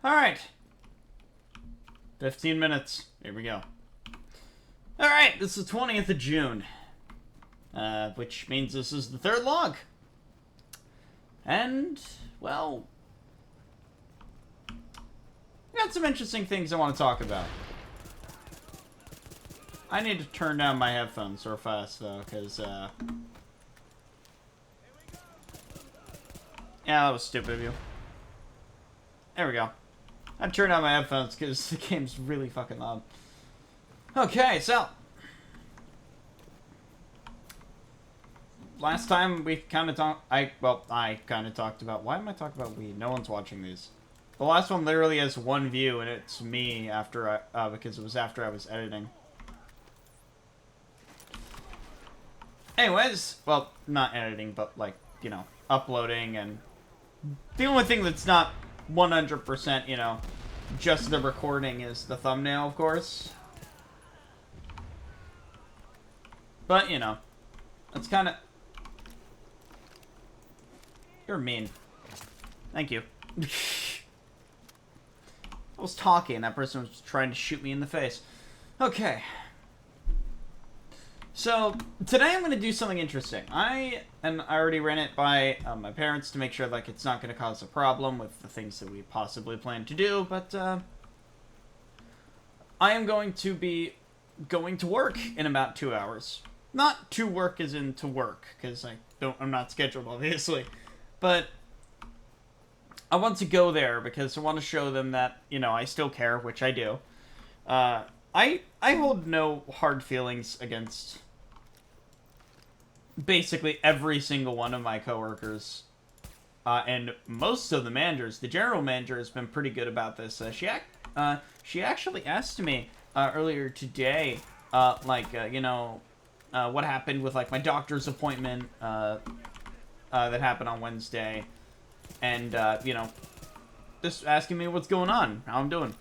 Alright. 15 minutes. Here we go. Alright, this is the 20th of June. Which means this is the third log. And, well, I got some interesting things I want to talk about. I need to turn down my headphones real fast, though, because, yeah, that was stupid of you. There we go. I turned down my headphones because the game's really fucking loud. Okay, so last time we kind of talked, I kind of talked about, why am I talking about weed? No one's watching these. The last one literally has one view, and it's me after because it was after I was editing. Anyways, well, not editing, but like, you know, uploading, and the only thing that's not 100%, you know, just the recording is the thumbnail, of course. But, you know, it's kind of... You're mean. Thank you. I was talking, that person was trying to shoot me in the face. Okay. So, today I'm going to do something interesting. I already ran it by my parents to make sure, like, it's not going to cause a problem with the things that we possibly plan to do, but, I am going to be going to work in about 2 hours. Not to work as in to work, because I'm not scheduled, obviously. But I want to go there because I want to show them that, you know, I still care, which I do. I hold no hard feelings against basically every single one of my coworkers. And most of the managers. The general manager has been pretty good about this. She actually asked me earlier today, you know, what happened with, like, my doctor's appointment that happened on Wednesday. And, you know, just asking me what's going on, how I'm doing.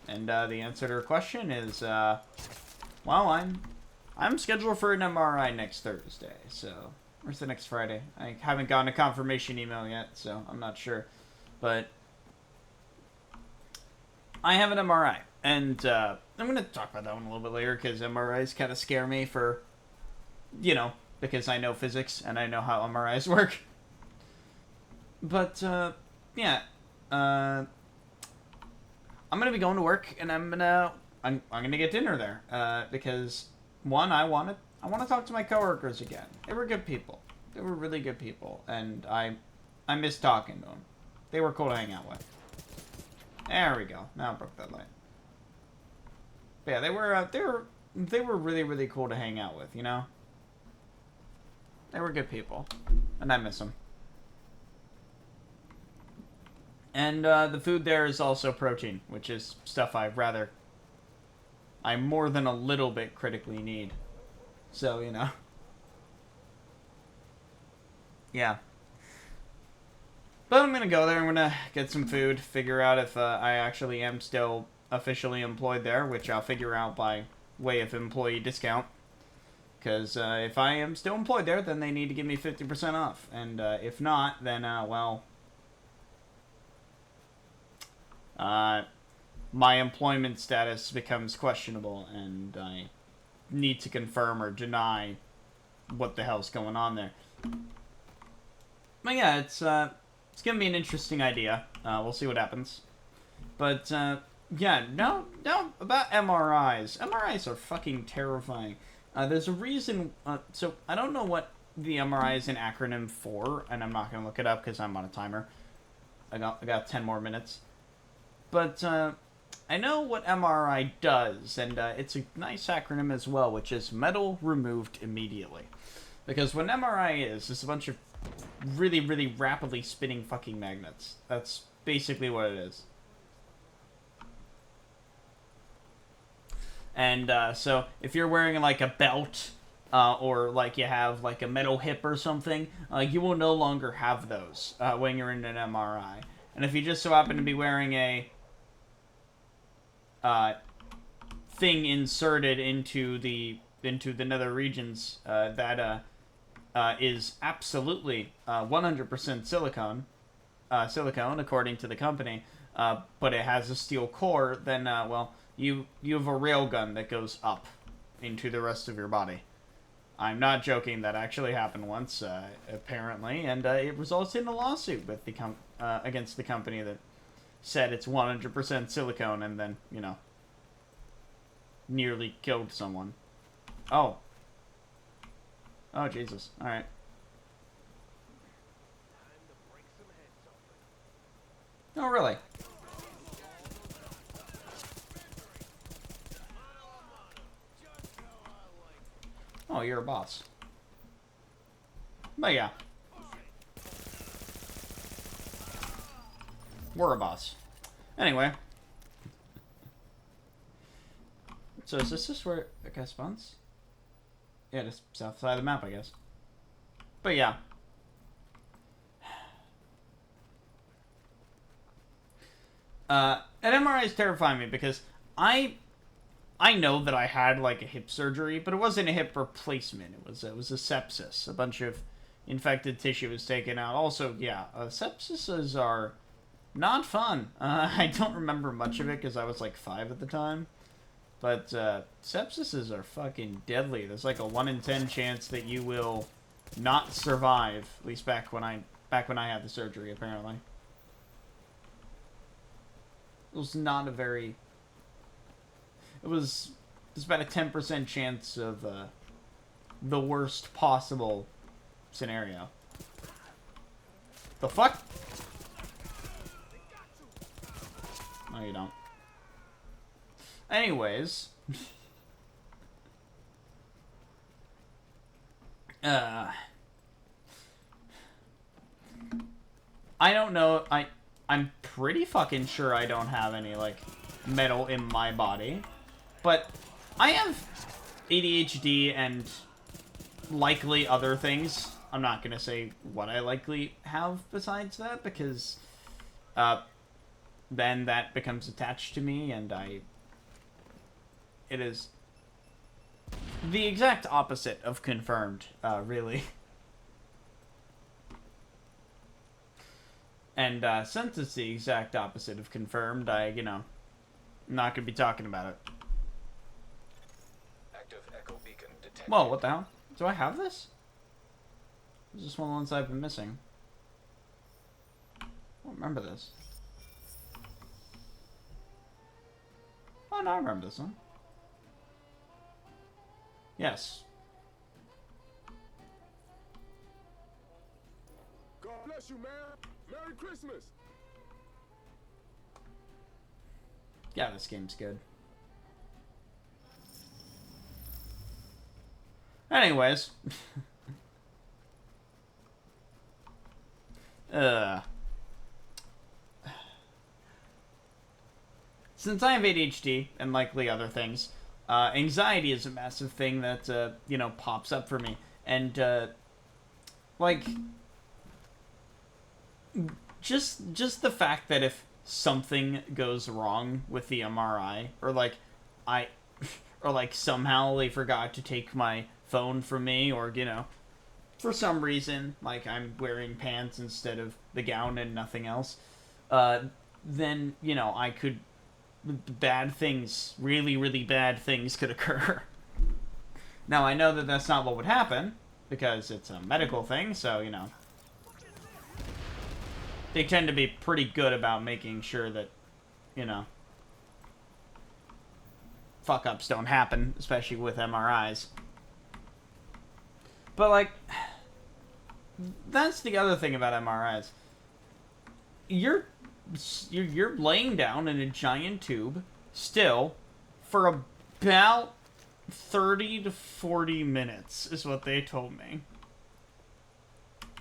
And the answer to her question is, well, I'm scheduled for an MRI next Thursday, so... Where's the next Friday? I haven't gotten a confirmation email yet, so I'm not sure. But I have an MRI, and I'm going to talk about that one a little bit later, because MRIs kind of scare me for, you know, because I know physics, and I know how MRIs work. But, yeah, I'm going to be going to work, and I'm going to get dinner there, because, one, I want to talk to my coworkers again. They were good people. They were really good people, and I miss talking to them. They were cool to hang out with. There we go. Now I broke that light. But yeah, they were really, really cool to hang out with, you know? They were good people, and I miss them. And the food there is also protein, which is stuff I more than a little bit critically need. So, you know. Yeah. But I'm going to go there. I'm going to get some food, figure out if I actually am still officially employed there, which I'll figure out by way of employee discount. Because if I am still employed there, then they need to give me 50% off. And if not, then, well... my employment status becomes questionable, and I need to confirm or deny what the hell's going on there. But yeah, it's gonna be an interesting idea. We'll see what happens. But yeah, no, about MRIs. MRIs are fucking terrifying. There's a reason. So I don't know what the MRI is an acronym for, and I'm not gonna look it up because I'm on a timer. I got 10 more minutes. But I know what MRI does, and it's a nice acronym as well, which is metal removed immediately. Because what MRI is a bunch of really, really rapidly spinning fucking magnets. That's basically what it is. And so if you're wearing like a belt, or like you have like a metal hip or something, you will no longer have those when you're in an MRI. And if you just so happen to be wearing a thing inserted into the nether regions that is absolutely 100% silicone according to the company, but it has a steel core, then, well, you have a railgun that goes up into the rest of your body. I'm not joking. That actually happened once, apparently, and it results in a lawsuit with the against the company that said it's 100% silicone and then, you know, nearly killed someone. Oh. Oh, Jesus. Alright. Oh, really? Oh, you're a boss. But yeah. We're a boss. Anyway. So is this just where the guy spawns? Yeah, just south side of the map, I guess. But yeah. An MRI is terrifying me because I know that I had like a hip surgery, but it wasn't a hip replacement. It was a sepsis. A bunch of infected tissue was taken out. Also, yeah, sepsises are not fun. I don't remember much of it because I was like 5 at the time. But sepsises are fucking deadly. There's like a 1 in 10 chance that you will not survive. At least back when I had the surgery, apparently. It was not a very... It was about a 10% chance of the worst possible scenario. The fuck? No, you don't. Anyways. I don't know. I'm pretty fucking sure I don't have any, like, metal in my body. But I have ADHD and likely other things. I'm not going to say what I likely have besides that, because then that becomes attached to me, and it is the exact opposite of confirmed, really. And since it's the exact opposite of confirmed, I'm not going to be talking about it. Active echo beacon detected. Whoa, what the hell? Do I have this? Is this one of the ones I've been missing? I don't remember this. Oh, no, I remember this one. Yes. God bless you, man. Merry Christmas. Yeah, this game's good. Anyways. Since I have ADHD and likely other things, anxiety is a massive thing that, pops up for me. And, just the fact that if something goes wrong with the MRI, or somehow they forgot to take my phone from me, or, for some reason, like I'm wearing pants instead of the gown and nothing else, then, bad things, really, really bad things could occur. Now, I know that that's not what would happen, because it's a medical thing, so, they tend to be pretty good about making sure that, fuck-ups don't happen, especially with MRIs. But, that's the other thing about MRIs. You're laying down in a giant tube, still, for about 30 to 40 minutes, is what they told me.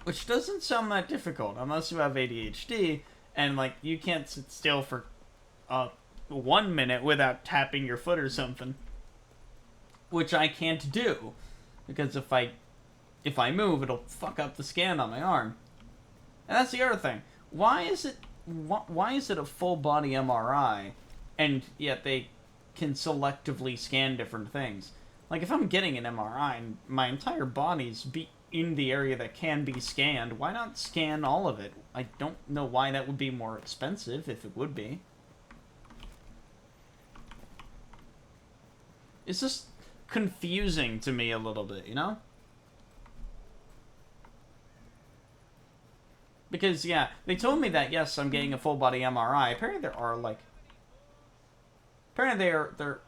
Which doesn't sound that difficult, unless you have ADHD, and, you can't sit still for 1 minute without tapping your foot or something. Which I can't do, because if I move, it'll fuck up the scan on my arm. And that's the other thing. Why is it a full-body MRI, and yet they can selectively scan different things? Like, if I'm getting an MRI, and my entire body's in the area that can be scanned, why not scan all of it? I don't know why that would be more expensive, if it would be. It's just confusing to me a little bit, you know? Because, yeah, they told me that, yes, I'm getting a full-body MRI. Apparently there are, like... Apparently they're...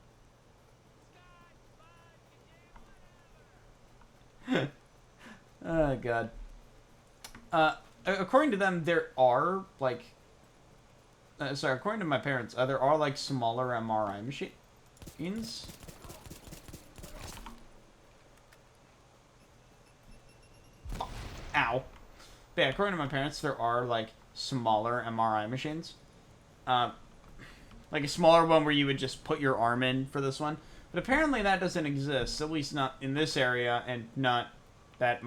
Oh, God. According to them, there are, like... sorry, according to my parents, there are, like, smaller MRI machines. Oh, ow. But yeah, according to my parents, there are, like, smaller MRI machines. Like a smaller one where you would just put your arm in for this one. But apparently that doesn't exist, at least not in this area, and not that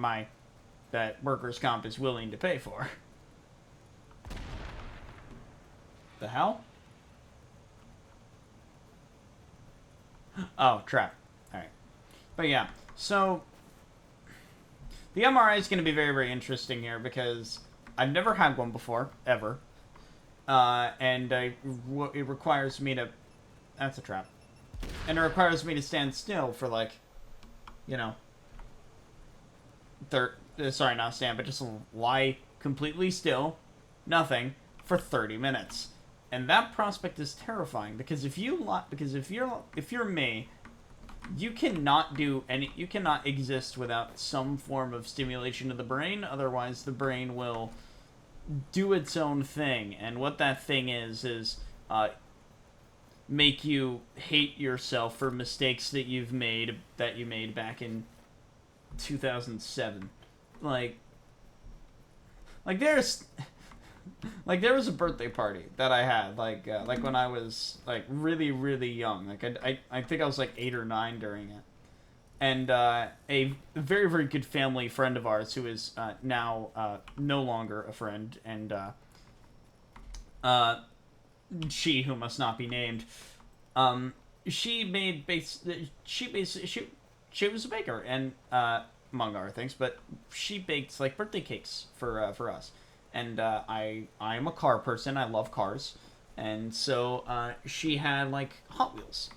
that workers' comp is willing to pay for. The hell? Oh, trap. Alright. But yeah, so... The MRI is going to be very, very interesting here, because I've never had one before, ever. And it requires me to... That's a trap. And it requires me to stand still for, like, you know... Sorry, not stand, but just lie completely still, nothing, for 30 minutes. And that prospect is terrifying, because if you're me, you cannot exist without some form of stimulation of the brain, otherwise the brain will do its own thing, and what that thing is make you hate yourself for mistakes that you made back in 2007. Like there's like there was a birthday party that I had like when I was like really, really young. Like I think I was like 8 or 9 during it. And a very, very good family friend of ours who is now no longer a friend, and she who must not be named, she was a baker, and among other things, but she baked like birthday cakes for us. And I am a car person. I love cars, and so she had like Hot Wheels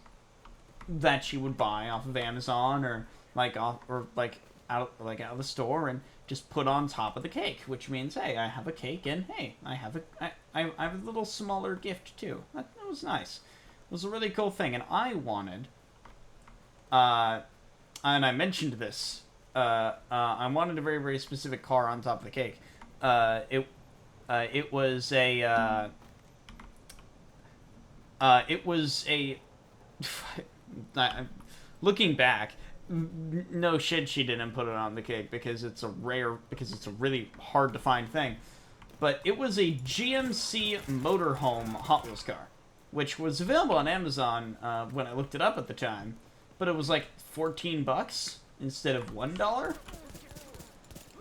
that she would buy off of Amazon or out of the store and just put on top of the cake, which means, hey, I have a cake, and hey, I have a little smaller gift too. That was nice. It was a really cool thing, and I wanted, and I mentioned this, I wanted a very, very specific car on top of the cake. It was a looking back, no shit, she didn't put it on the cake because it's a really hard to find thing. But it was a GMC motorhome Hot Wheels car, which was available on Amazon when I looked it up at the time. But it was like $14 instead of $1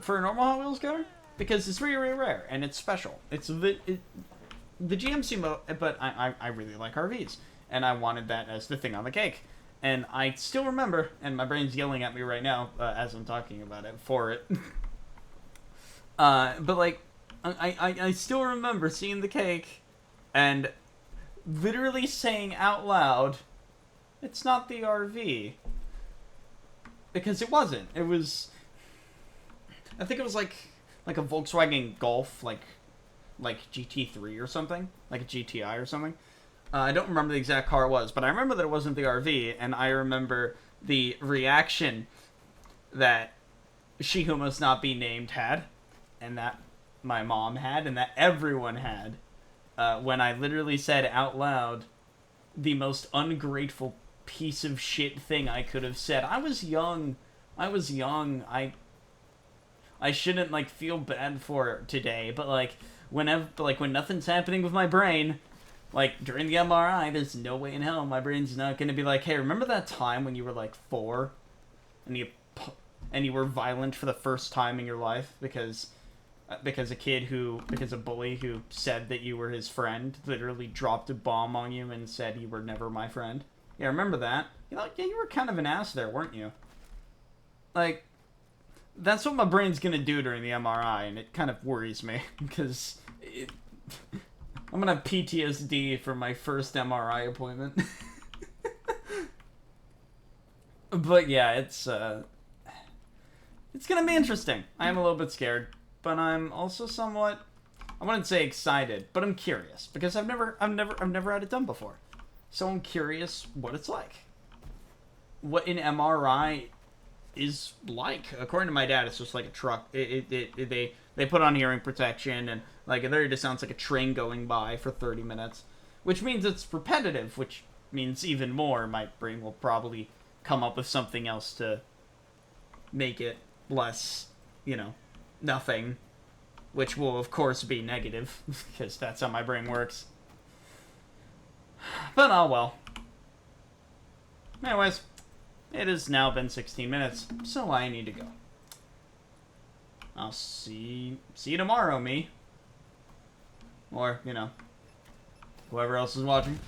for a normal Hot Wheels car, because it's really, really rare and it's special. It's the GMC but I really like RVs, and I wanted that as the thing on the cake. And I still remember, and my brain's yelling at me right now as I'm talking about it for it. But like, I still remember seeing the cake and literally saying out loud, "It's not the RV," because it wasn't. It was, I think it was like a Volkswagen Golf, like GT3 or something, like a GTI or something. I don't remember the exact car it was, but I remember that it wasn't the RV, and I remember the reaction that she who must not be named had, and that my mom had, and that everyone had, when I literally said out loud the most ungrateful piece of shit thing I could have said. I was young. I shouldn't like feel bad for it today, but like when nothing's happening with my brain, like during the MRI, there's no way in hell my brain's not gonna be like, hey, remember that time when you were like 4 and you were violent for the first time in your life because a bully who said that you were his friend literally dropped a bomb on you and said you were never my friend. Yeah, remember that? You know, yeah, you were kind of an ass there, weren't you? Like, That's what my brain's gonna do during the MRI, and it kind of worries me because I'm gonna have PTSD from my first MRI appointment. But yeah, it's gonna be interesting. I am a little bit scared, but I'm also somewhat, I wouldn't say excited, but I'm curious because I've never had it done before. So I'm curious what it's like. What an MRI is like. According to my dad, it's just like a truck. They put on hearing protection, and like there it just sounds like a train going by for 30 minutes, which means it's repetitive, which means even more my brain will probably come up with something else to make it less, nothing, which will of course be negative because that's how my brain works. But oh well. Anyways, it has now been 16 minutes, so I need to go. I'll see you tomorrow, me. Or, whoever else is watching.